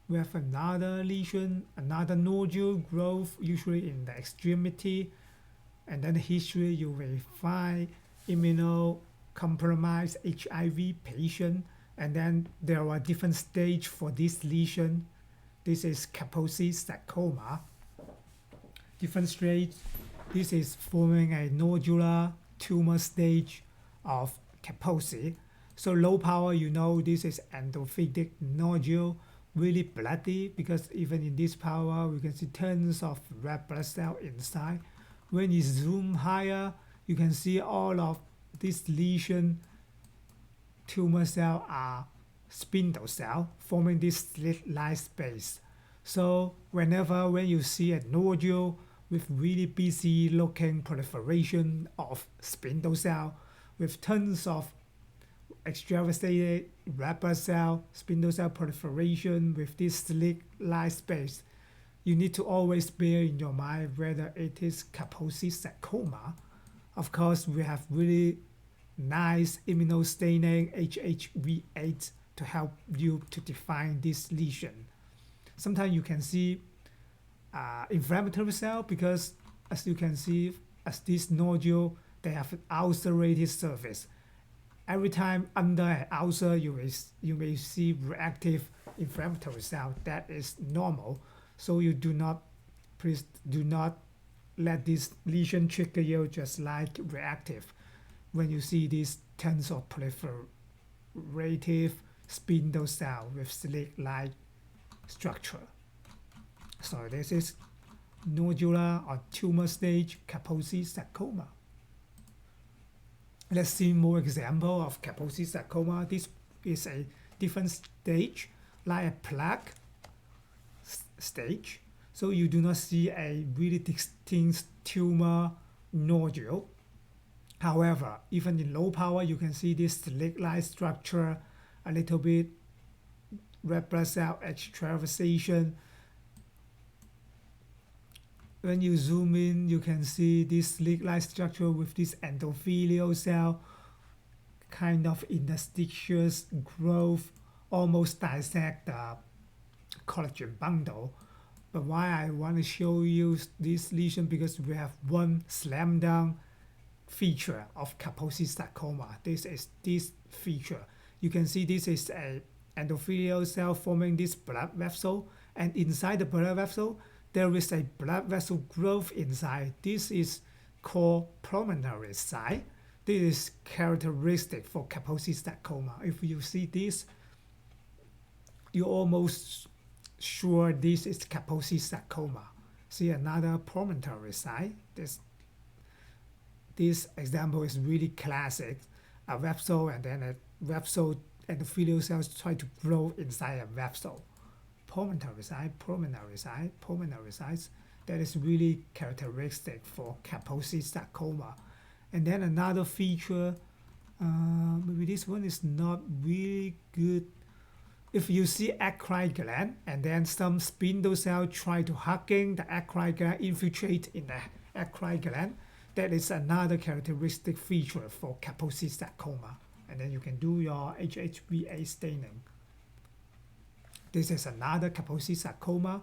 we have another lesion, another nodule growth, usually in the extremity, and then the history you will find immunocompromised HIV patient, and then there are different stages for this lesion. This is Kaposi sarcoma. Different stage. This is forming a nodular tumor stage of Kaposi. So low power, you know, this is endothelic nodule, really bloody, because even in this power, we can see tons of red blood cell inside. When you zoom higher, you can see all of this lesion tumor cell are spindle cell forming this slit-like space. So when you see a nodule with really busy looking proliferation of spindle cell with tons of extravasated red blood cell, spindle cell proliferation with this slit-like space, you need to always bear in your mind whether it is Kaposi sarcoma. Of course, we have really nice immunostaining HHV8 to help you to define this lesion. Sometimes you can see inflammatory cell because, as you can see, as this nodule, they have an ulcerated surface. Every time under an ulcer, you may see reactive inflammatory cell. That is normal. So you please do not let this lesion trigger you just like reactive. When you see these tons of proliferative spindle cell with slit-like structure. So this is nodular or tumor stage Kaposi sarcoma. Let's see more example of Kaposi sarcoma. This is a different stage, like a plaque stage. So you do not see a really distinct tumor nodule. However, even in low power, you can see this slit-like structure, a little bit red blood cell extravasation. When you zoom in, you can see this slit-like structure with this endothelial cell, kind of interstitious growth, almost dissect the collagen bundle. But why I want to show you this lesion, because we have one slam down feature of Kaposi sarcoma. This is this feature. You can see this is a endothelial cell forming this blood vessel, and inside the blood vessel there is a blood vessel growth inside. This is called pulmonary site. This is characteristic for Kaposi sarcoma. If you see this, you're almost sure this is Kaposi sarcoma. See another pulmonary site. This example is really classic. A vessel and then a vessel endothelial cells try to grow inside a vessel. Pulmonary sites. That is really characteristic for Kaposi sarcoma. And then another feature, maybe this one is not really good. If you see acri gland and then some spindle cell try to hugging the acri gland, infiltrate in the acri gland, that is another characteristic feature for Kaposi sarcoma. And then you can do your HHV8 staining. This is another Kaposi sarcoma,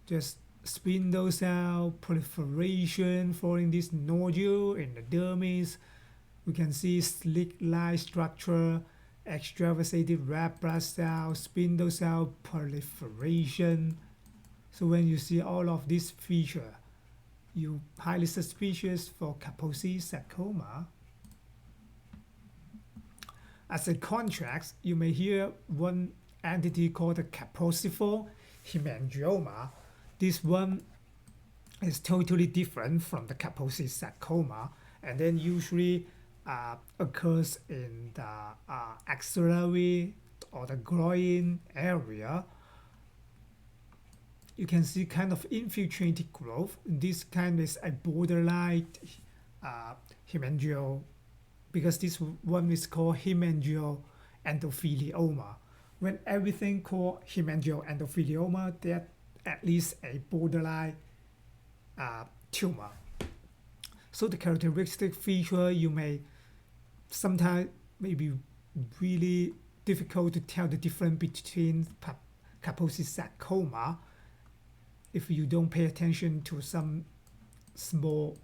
just spindle cell proliferation following this nodule in the dermis. We can see slit-like structure, extravasated red blood cell, spindle cell proliferation. So when you see all of these features, you highly suspicious for Kaposi sarcoma. As a contrast, you may hear one entity called the kaposiform hemangioma. This one is totally different from the Kaposi sarcoma, and then usually occurs in the axillary or the groin area. You can see kind of infiltrated growth. This kind is a borderline hemangio, because this one is called hemangioendothelioma. When everything called hemangioendothelioma, that at least a borderline tumor. So the characteristic feature, you may sometimes maybe really difficult to tell the difference between Kaposi sarcoma, if you don't pay attention to some small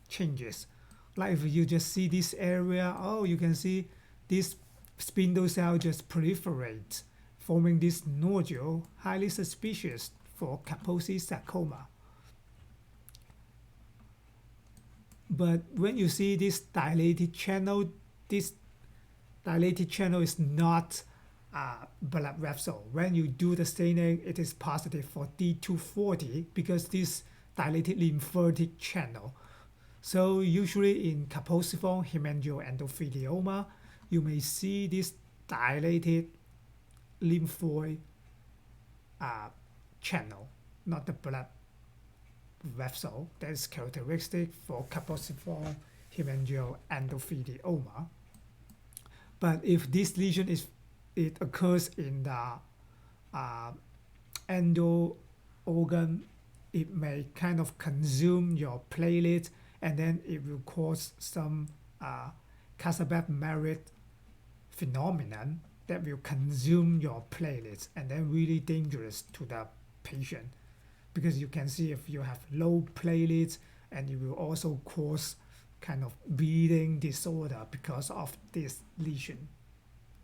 changes. Like if you just see this area, oh, you can see this spindle cell just proliferate, forming this nodule, highly suspicious for Kaposi sarcoma. But when you see this dilated channel is not blood vessel. When you do the staining, it is positive for D240 because this dilated lymphatic channel. So usually in kaposiform hemangioendothelioma, you may see this dilated lymphoid channel, not the blood vessel. That is characteristic for kaposiform hemangioendothelioma. But if this lesion it occurs in the endo organ, it may kind of consume your platelet, and then it will cause some Casabat-Merritt phenomenon that will consume your platelets, and then really dangerous to the patient, because you can see if you have low platelets, and it will also cause kind of bleeding disorder because of this lesion.